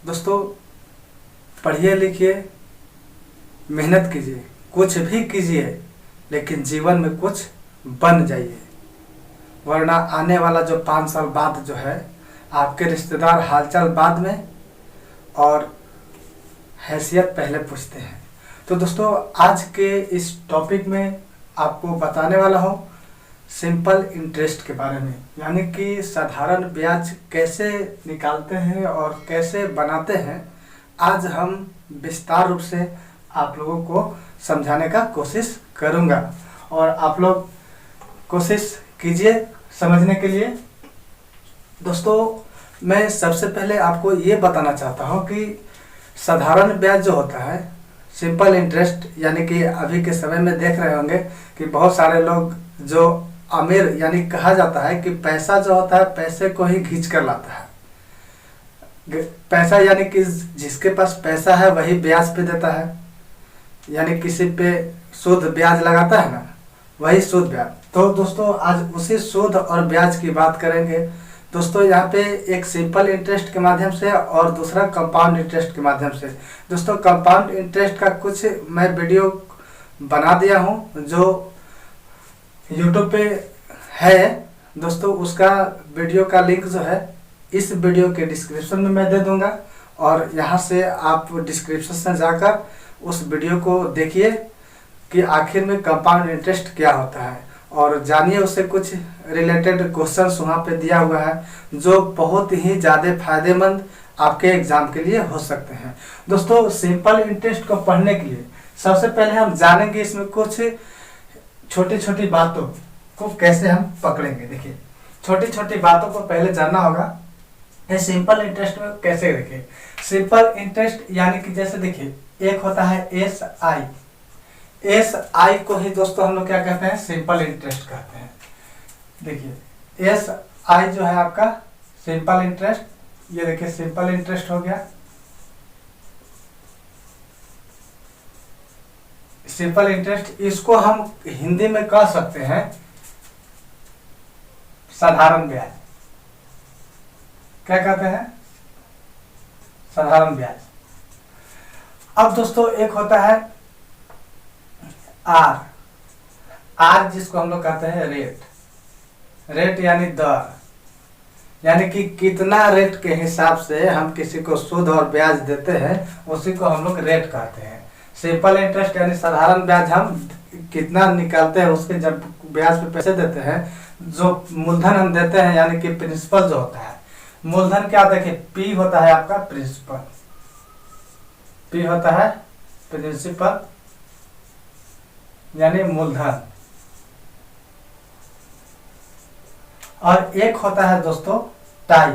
दोस्तों, पढ़िए लिखिए, मेहनत कीजिए, कुछ भी कीजिए, लेकिन जीवन में कुछ बन जाइए, वरना आने वाला जो 5 साल बाद जो है आपके रिश्तेदार हालचाल बाद में और हैसियत पहले पूछते हैं। तो दोस्तों, आज के इस टॉपिक में आपको बताने वाला हूँ सिंपल इंटरेस्ट के बारे में, यानी कि साधारण ब्याज कैसे निकालते हैं और कैसे बनाते हैं। आज हम विस्तार रूप से आप लोगों को समझाने का कोशिश करूँगा और आप लोग कोशिश कीजिए समझने के लिए। दोस्तों, मैं सबसे पहले आपको ये बताना चाहता हूँ कि साधारण ब्याज जो होता है, सिंपल इंटरेस्ट, यानी कि अभी के समय में देख रहे होंगे कि बहुत सारे लोग जो अमीर, यानी कहा जाता है कि पैसा जो होता है पैसे को ही खींच कर लाता है। पैसा यानी कि जिसके पास पैसा है वही ब्याज पे देता है, यानी किसी पे सूद ब्याज लगाता है ना, वही सूद ब्याज। तो दोस्तों, आज उसी सूद और ब्याज की बात करेंगे। दोस्तों, यहाँ पे एक सिंपल इंटरेस्ट के माध्यम से और दूसरा कंपाउंड इंटरेस्ट के माध्यम से। दोस्तों, कंपाउंड इंटरेस्ट का कुछ मैं वीडियो बना दिया हूँ जो YouTube पे है। दोस्तों, उसका वीडियो का लिंक जो है इस वीडियो के डिस्क्रिप्शन में मैं दे दूंगा और यहाँ से आप डिस्क्रिप्शन से जाकर उस वीडियो को देखिए कि आखिर में कंपाउंड इंटरेस्ट क्या होता है और जानिए उससे कुछ रिलेटेड क्वेश्चंस वहाँ पे दिया हुआ है जो बहुत ही ज़्यादा फायदेमंद आपके एग्जाम के लिए हो सकते हैं। दोस्तों, सिंपल इंटरेस्ट को पढ़ने के लिए सबसे पहले हम जानेंगे इसमें कुछ छोटी छोटी बातों को कैसे हम पकड़ेंगे। देखिए, छोटी छोटी बातों को पहले जानना होगा। ये सिंपल इंटरेस्ट में कैसे देखिए, सिंपल इंटरेस्ट यानी कि जैसे देखिए, एक होता है SI। SI को ही दोस्तों हम लोग क्या कहते हैं, सिंपल इंटरेस्ट कहते हैं। देखिए, SI जो है आपका सिंपल इंटरेस्ट, ये देखिए सिंपल इंटरेस्ट हो गया। सिंपल इंटरेस्ट, इसको हम हिंदी में कह सकते हैं साधारण ब्याज। क्या कहते हैं, साधारण ब्याज। अब दोस्तों, एक होता है R जिसको हम लोग कहते हैं रेट यानी दर, यानी कि कितना रेट के हिसाब से हम किसी को सूद और ब्याज देते हैं उसी को हम लोग रेट कहते हैं। सिंपल इंटरेस्ट यानी साधारण ब्याज, हम कितना निकालते हैं उसके जब ब्याज पे पैसे देते हैं, जो मूलधन हम देते हैं यानी कि प्रिंसिपल जो होता है। मूलधन क्या देखिए, P होता है आपका प्रिंसिपल, P होता है प्रिंसिपल यानी मूलधन। और एक होता है दोस्तों टाइम,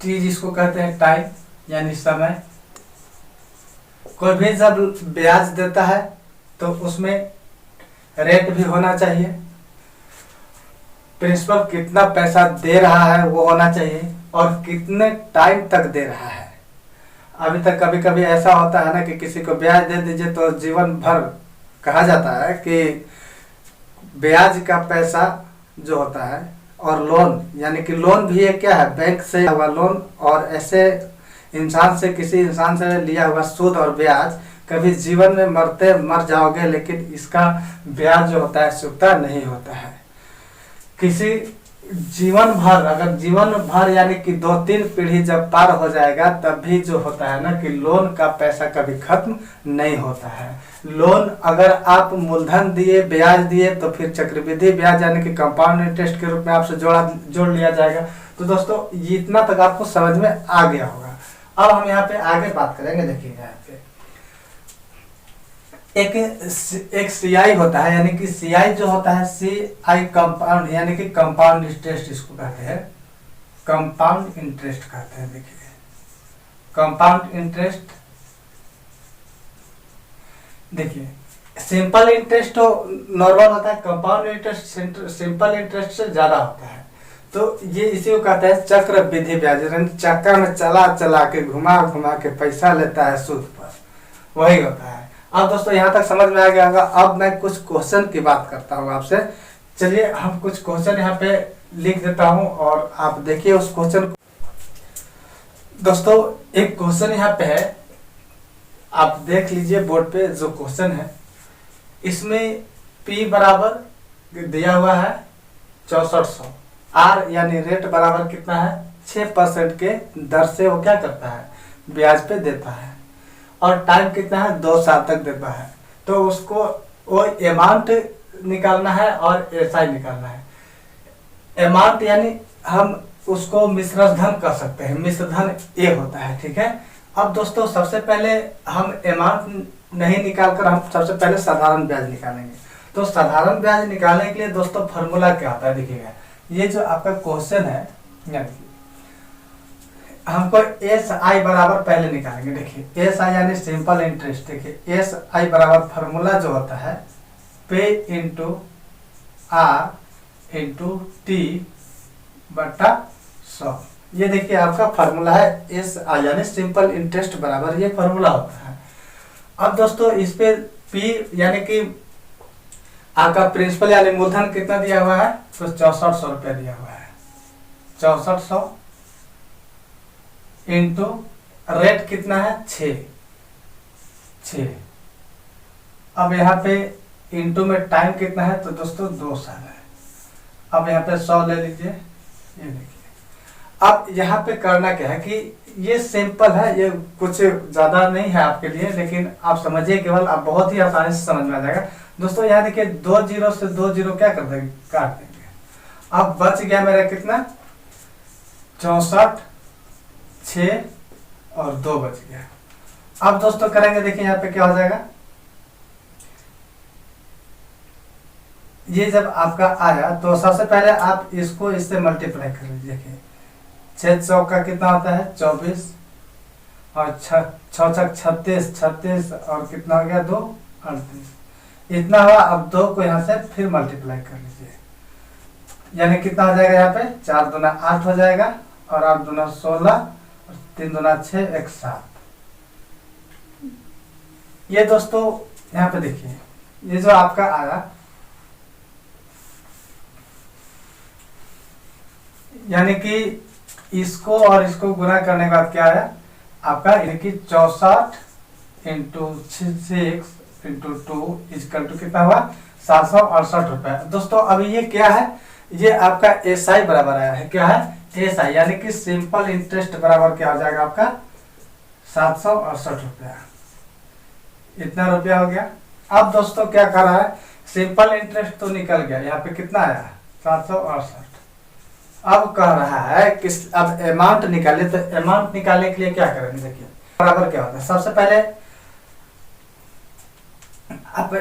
T जिसको कहते हैं टाइम यानी समय। कोई भी जब ब्याज देता है तो उसमें रेट भी होना चाहिए, प्रिंसिपल कितना पैसा दे रहा है वो होना चाहिए और कितने टाइम तक दे रहा है। अभी तक कभी कभी ऐसा होता है ना कि किसी को ब्याज दे दीजिए तो जीवन भर कहा जाता है कि ब्याज का पैसा जो होता है और लोन, यानी कि लोन भी एक क्या है, बैंक से हुआ लोन और ऐसे इंसान से, किसी इंसान से लिया हुआ सूद और ब्याज, कभी जीवन में मर जाओगे लेकिन इसका ब्याज जो होता है चुकता नहीं होता है। किसी जीवन भर, अगर जीवन भर यानी कि 2-3 पीढ़ी जब पार हो जाएगा तब भी जो होता है ना कि लोन का पैसा कभी खत्म नहीं होता है। लोन अगर आप मूलधन दिए, ब्याज दिए, तो फिर चक्रवृद्धि ब्याज यानी कि कंपाउंड इंटरेस्ट के रूप में आपसे जोड़ लिया जाएगा। तो दोस्तों, ये इतना तक आपको समझ में आ गया होगा। अब हम यहाँ पे आगे बात करेंगे। देखिए, यहाँ पे एक CI होता है, यानी कि CI जो होता है CI कंपाउंड, यानी कि कंपाउंड इंटरेस्ट इसको कहते हैं, कंपाउंड इंटरेस्ट कहते हैं। देखिए, कंपाउंड इंटरेस्ट, देखिए सिंपल इंटरेस्ट तो नॉर्मल होता है, कंपाउंड इंटरेस्ट सिंपल इंटरेस्ट से ज्यादा होता है। तो ये इसी को कहते हैं चक्रवृद्धि ब्याज, चक्कर में चला के घुमा के पैसा लेता है सूद पर, वही होता है। अब दोस्तों, यहाँ तक समझ में आ गया होगा। अब मैं कुछ क्वेश्चन की बात करता हूँ आपसे। चलिए हम कुछ क्वेश्चन यहाँ पे लिख देता हूँ और आप देखिए उस क्वेश्चन को। दोस्तों एक क्वेश्चन यहाँ पे है, आप देख लीजिए बोर्ड पे जो क्वेश्चन है, इसमें P बराबर दिया हुआ है 6400, R यानी रेट बराबर कितना है 6% के दर से वो क्या करता है ब्याज पे देता है, और टाइम कितना है 2 साल तक देता है। तो उसको वो अमाउंट निकालना है और एसआई निकालना है। अमाउंट यानी हम उसको मिश्र धन कर सकते हैं, मिश्र धन ए होता है, ठीक है। अब दोस्तों सबसे पहले हम अमाउंट नहीं निकालकर हम सबसे पहले साधारण ब्याज निकालेंगे। तो साधारण ब्याज निकालने के लिए दोस्तों फॉर्मूला क्या होता है देखिएगा, ये जो आपका क्वेश्चन है यानी हमको एस आई बराबर पहले निकालेंगे। देखिए एस आई यानी सिंपल इंटरेस्ट, देखिए एस आई बराबर फॉर्मूला जो होता है पे इंटू आर इंटू टी बटा 100। ये देखिए आपका फार्मूला है एस आई यानी सिंपल इंटरेस्ट बराबर ये फार्मूला होता है। अब दोस्तों इस पे पी यानी कि आपका प्रिंसिपल यानी मूलधन कितना दिया हुआ है, तो 6400 रुपया दिया हुआ है। 6400 इंटू रेट कितना है 6। अब यहाँ पे इंटू में टाइम कितना है, तो दोस्तों 2 साल है। अब यहाँ पे 100 ले लीजिए, ये देखिए। अब यहाँ पे करना क्या है कि ये सिंपल है, ये कुछ ज्यादा नहीं है आपके लिए, लेकिन आप समझिए केवल, आप बहुत ही आसानी से समझ में आ जाएगा। दोस्तों यहाँ देखिए 2 जीरो से 2 जीरो क्या कर देंगे, काट देंगे। अब बच गया मेरा कितना 64, 6 और 2 बच गया। अब दोस्तों करेंगे, देखिए यहाँ पे क्या हो जाएगा, ये जब आपका आया तो सबसे पहले आप इसको इससे मल्टीप्लाई कर लीजिए। देखिए 6 चौका कितना होता है 24 और 6 छक 36, 36 और कितना हो गया 2 38, इतना हुआ। अब 2 को यहाँ से फिर मल्टीप्लाई कर लीजिए, यानी कितना हो जाएगा यहाँ पे 4 दूना 8 हो जाएगा, और 8 दूना 16 और 3 दूना 6 1 7। ये दोस्तों यहाँ पे देखिए, ये जो आपका आया यानी कि इसको और इसको गुना करने के बाद क्या है आपका, यानी कि 64 इंटू 6 इंटू 2 इजकल टू कितना हुआ 768 रुपए। दोस्तों अभी ये क्या है, ये आपका एस आई बराबर आया है, क्या है एस आई यानी कि सिंपल इंटरेस्ट बराबर क्या हो जाएगा आपका 768 रुपया, इतना रुपया हो गया। अब दोस्तों क्या कर रहा है, सिंपल इंटरेस्ट तो निकल गया, यहाँ पे कितना आया 768। अब कह रहा है कि अब अमाउंट निकाले, तो अमाउंट निकालने के लिए क्या करेंगे, देखिए बराबर क्या होता है। सबसे पहले अब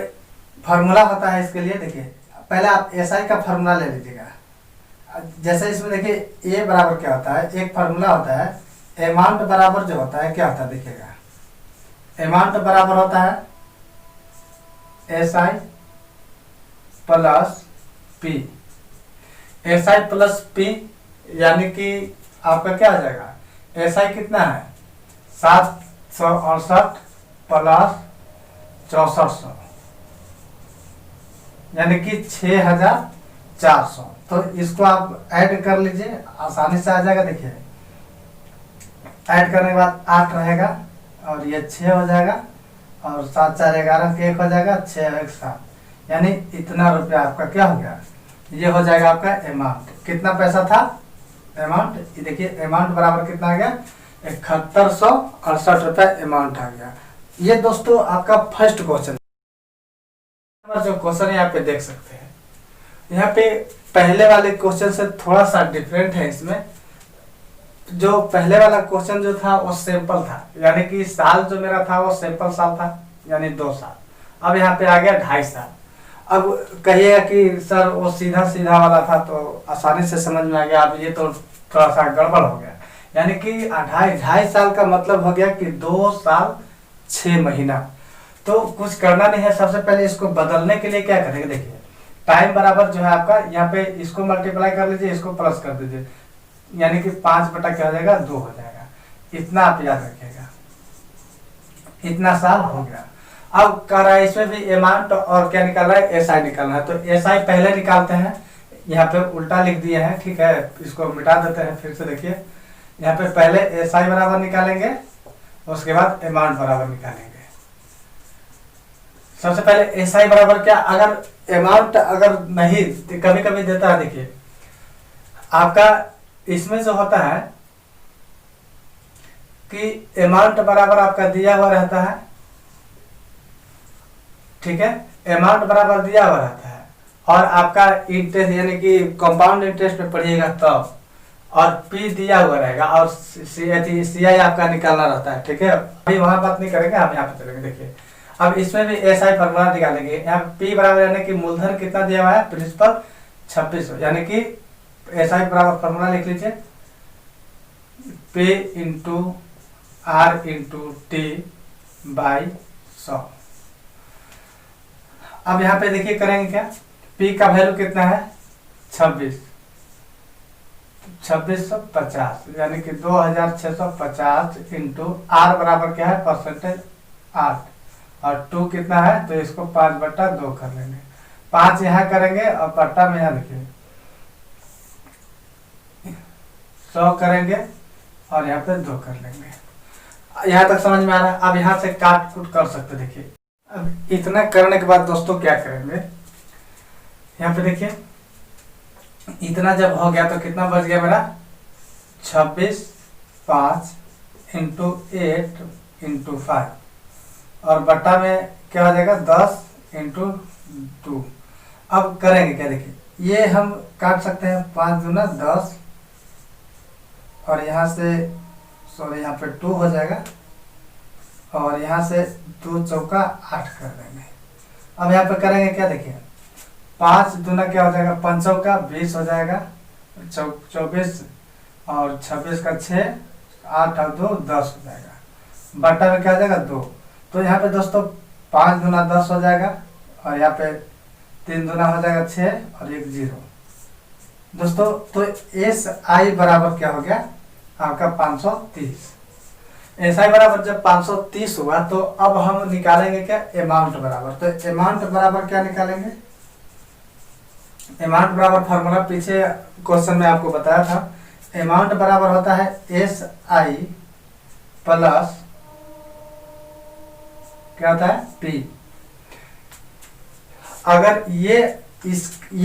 फॉर्मूला होता है इसके लिए, देखिए पहले आप एसआई का फॉर्मूला ले लीजिएगा। जैसे इसमें देखिए ए बराबर क्या होता है, एक फॉर्मूला होता है अमाउंट बराबर जो होता है क्या होता है, देखिएगा अमाउंट बराबर होता है SI plus P. SI plus P यानी कि आपका क्या आ जाएगा, एसआई कितना है 768 प्लस 6400 यानी कि 6400। तो इसको आप ऐड कर लीजिए, आसानी से आ जाएगा। देखिए ऐड करने के बाद 8 रहेगा और ये 6 हो जाएगा, और 7 4 11 के 1 हो जाएगा, 6 1 7, यानी इतना रुपया आपका क्या हो गया, ये हो जाएगा आपका अमाउंट। कितना पैसा था अमाउंट, देखिए अमाउंट बराबर कितना आ गया 7168 रुपया अमाउंट आ गया। ये दोस्तों आपका फर्स्ट क्वेश्चन। जो क्वेश्चन यहाँ पे देख सकते हैं, यहाँ पे पहले वाले क्वेश्चन से थोड़ा सा डिफरेंट है। इसमें जो पहले वाला क्वेश्चन जो था वो सिंपल था, यानी कि साल जो मेरा था वो सिंपल साल था यानी 2 साल। अब यहाँ पे आ गया 2.5 साल। अब कहिएगा कि सर वो सीधा सीधा वाला था तो आसानी से समझ में आ गया, अब ये तो थोड़ा सा गड़बड़ हो गया। यानी कि 2.5 साल का मतलब हो गया कि 2 साल 6 महीना। तो कुछ करना नहीं है, सबसे पहले इसको बदलने के लिए क्या करेंगे, देखिए टाइम बराबर जो है आपका यहाँ पे इसको मल्टीप्लाई कर लीजिए, इसको प्लस कर दीजिए, यानी कि 5 बटा क्या हो जाएगा 2 हो जाएगा। इतना आप याद रखिएगा, इतना साल हो गया। अब कह रहा है इसमें भी अमाउंट और क्या निकाल रहा है एसआई निकालना है, तो एसआई पहले निकालते हैं, यहाँ पे उल्टा लिख दिए हैं, ठीक है, इसको मिटा देते हैं फिर से। देखिए यहाँ पे पहले एसआई बराबर निकालेंगे, उसके बाद अमाउंट बराबर निकालेंगे। सबसे पहले एसआई बराबर क्या, अगर अमाउंट अगर नहीं तो कभी कभी देता है, देखिए आपका इसमें जो होता है कि अमाउंट बराबर आपका दिया हुआ रहता है, ठीक है, अमाउंट बराबर दिया हुआ रहता है और आपका इंटरेस्ट यानी कि कंपाउंड इंटरेस्ट में पढ़िएगा तब, और पी दिया हुआ रहेगा और सी आई आपका निकालना रहता है, ठीक है। अभी वहां बात नहीं करेंगे, हम यहाँ पे चलेंगे। देखिए अब इसमें भी एस आई फॉर्मूला निकालेंगे। यहाँ पी बराबर यानी कि मूलधन कितना दिया हुआ है, प्रिंसिपल 2600, यानी कि एस आई बराबर फॉर्मूला लिख लीजिए, P into R into T by 100। अब यहाँ पे देखिए करेंगे क्या, P का वैल्यू कितना है 2650, यानी कि 2650 इंटू आर बराबर क्या है परसेंटेज 8 और 2 कितना है, तो इसको 5/2 कर लेंगे। 5 यहाँ करेंगे और बट्टा में यहाँ लिखेंगे 100 करेंगे और यहाँ पे 2 कर लेंगे। यहाँ तक समझ में आ रहा है। अब यहाँ से काट कूट कर सकते। देखिए अब इतना करने के बाद दोस्तों क्या करेंगे, यहाँ पे देखिए इतना जब हो गया तो कितना बच गया मेरा 26/5 इंटू 8 इंटू 5 और बट्टा में क्या हो जाएगा 10 इंटू 2। अब करेंगे क्या, देखिए ये हम काट सकते हैं 5 दूना 10 और यहाँ से सॉरी यहाँ पे 2 हो जाएगा और यहाँ से 2 चौका 8 कर देंगे। अब यहाँ पे करेंगे क्या, देखिए 5 दूना क्या हो जाएगा 5 चौका 20 हो जाएगा, 24 और 26 का 6, 8 और 2 10 हो जाएगा, बट्टा में क्या हो जाएगा 2। तो यहाँ पे दोस्तों 5 दूना 10 हो जाएगा और यहाँ पे 3 दूना हो जाएगा 6 और 1 0 दोस्तों। तो एस आई बराबर क्या हो गया आपका 530। एस आई बराबर जब 530 हुआ तो अब हम निकालेंगे क्या अमाउंट बराबर। तो अमाउंट बराबर क्या निकालेंगे, अमाउंट बराबर फार्मूला पीछे क्वेश्चन में आपको बताया था। अमाउंट बराबर होता है एस आई प्लस क्या होता है पी। अगर ये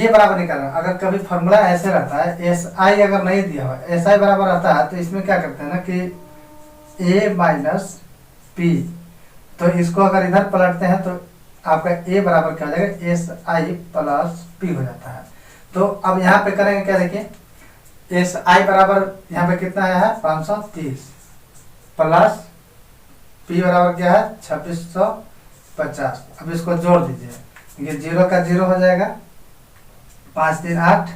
बराबर निकालना, अगर कभी फॉर्मूला ऐसे रहता है एस आई अगर नहीं दिया हुआ एस आई बराबर रहता है तो इसमें क्या करते हैं ना कि ए माइनस पी, तो इसको अगर इधर पलटते हैं तो आपका ए बराबर क्या हो जाएगा एस आई प्लस पी हो जाता है। तो अब यहाँ पे करेंगे क्या, देखिए एस आई बराबर यहाँ पे कितना आया है 530 प्लस पी बराबर क्या है 2650। अब इसको जोड़ दीजिए, ये 0 का 0 हो जाएगा, 5 3 8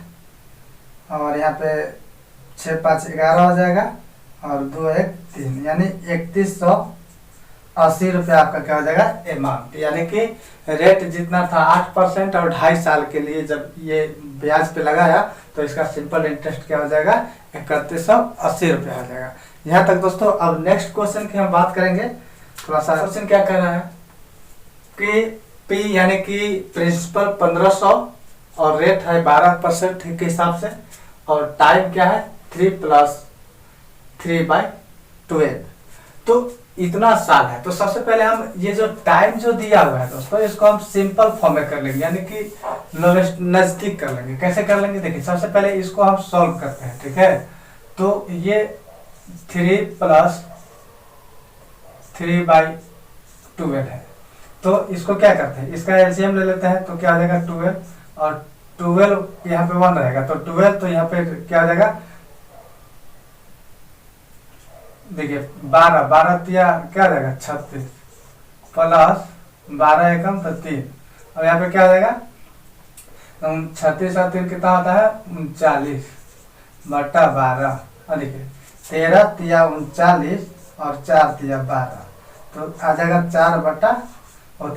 और यहाँ पे 6 5 11 हो जाएगा और 2 1 3, यानी 3180 रुपया आपका क्या हो जाएगा अमाउंट। यानी कि रेट जितना था 8% और 2.5 साल के लिए जब ये ब्याज पे लगाया तो इसका सिंपल इंटरेस्ट क्या हो जाएगा 3180 रुपया हो जाएगा। यहाँ तक दोस्तों। अब नेक्स्ट क्वेश्चन की हम बात करेंगे। थोड़ा सा क्वेश्चन क्या कह रहा है कि पी यानी कि प्रिंसिपल 1500 और रेट है 12% के हिसाब से और टाइम क्या है 3 + 3/12। तो इतना साल है। तो सबसे पहले हम ये जो टाइम जो दिया हुआ है दोस्तों इसको हम सिंपल फॉर्म में कर लेंगे, यानी कि नजदीक कर लेंगे। कैसे कर लेंगे, देखिए सबसे पहले इसको हम सॉल्व करते हैं, ठीक है। तो ये 3 + 3/12 है। तो इसको क्या करते हैं, इसका एलसीएम ले लेते हैं तो क्या आ जाएगा 12 और 12 यहाँ पे 1 रहेगा तो 12, तो यहाँ पे क्या आ जाएगा देखिए 12 तिया क्या आ जाएगा 36 प्लस 12 एकम तो 3। अब यहाँ पे क्या आ जाएगा 36 और 3 कितना होता है 39/12। और देखिए 13 तिया 39 और 4 तिया 12, तो आ जाएगा 4/13 आ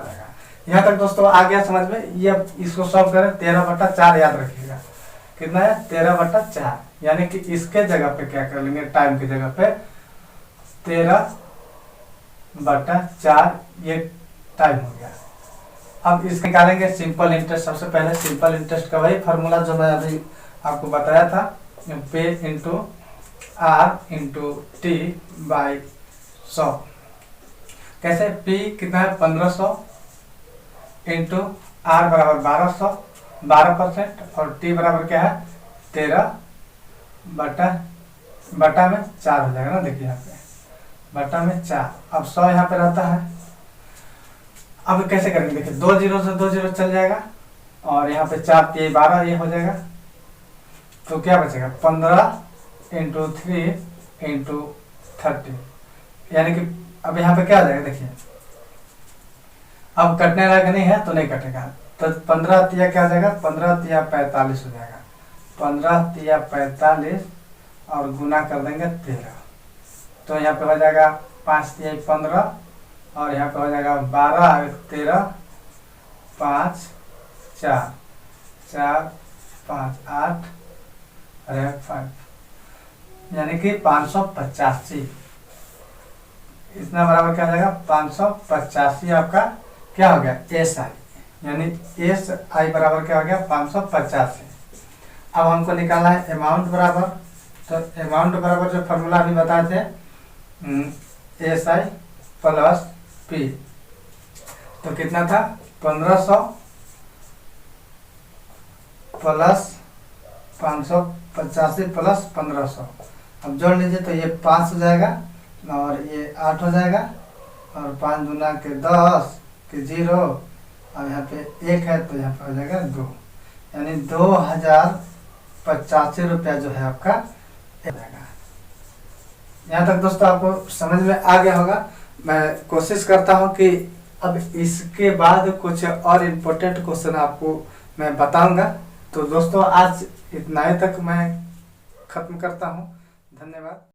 जाएगा। यहाँ तक दोस्तों आ गया समझ में। ये इसको सॉल्व करें 13/4 याद रखिएगा कितना है 13/4, यानी कि इसके जगह पे क्या कर लेंगे टाइम की जगह पे 13/4 ये टाइम हो गया। अब इसके निकालेंगे सिंपल इंटरेस्ट। सबसे पहले सिंपल इंटरेस्ट का वही फार्मूला जो मैं अभी आपको बताया था, P into R into T by 100। कैसे? P कितना है 1500 इंटू आर बराबर 1200, 12% और T बराबर क्या है 13 बटा में 4 हो जाएगा ना। देखिए यहाँ पे बटा में 4। अब 100 यहाँ पे रहता है। अब कैसे करेंगे? देखिए 2 जीरो से 2 जीरो चल जाएगा और यहाँ पे 4 3 12 ये हो जाएगा। तो क्या बचेगा 15 इंटू 3 इंटू 30, यानी कि अब यहाँ पे क्या आ जाएगा? देखिए अब कटने लायक नहीं है तो नहीं कटेगा। तो 15 तिया क्या आ जाएगा? 15 तिया 45 हो जाएगा। 15 तिया 45 और गुना कर देंगे 13, तो यहाँ पे हो जाएगा 5 तिया 15 और यहाँ पे हो जाएगा 12 13 5 4 4 5 8 अरे 5, यानी कि 585। इतना बराबर क्या हो जाएगा? 585 आपका क्या हो गया? एस आई, यानी एस आई बराबर क्या हो गया? 585। अब हमको निकालना है अमाउंट बराबर। तो अमाउंट बराबर जो फॉर्मूला अभी बताए थे एस आई प्लस पी, तो कितना था? 1500 प्लस 585 प्लस 1500। अब जोड़ लीजिए तो ये 5 हो जाएगा और ये 8 हो जाएगा और 5 दूना के 10 के 0 और यहाँ पे 1 है तो यहाँ पे हो जाएगा 2, यानी 2085 रुपया जो है आपका जाएगा। यहाँ तक दोस्तों आपको समझ में आ गया होगा। मैं कोशिश करता हूँ कि अब इसके बाद कुछ और इम्पोर्टेंट क्वेश्चन आपको मैं बताऊंगा। तो दोस्तों आज इतना ही तक मैं खत्म करता हूँ। धन्यवाद।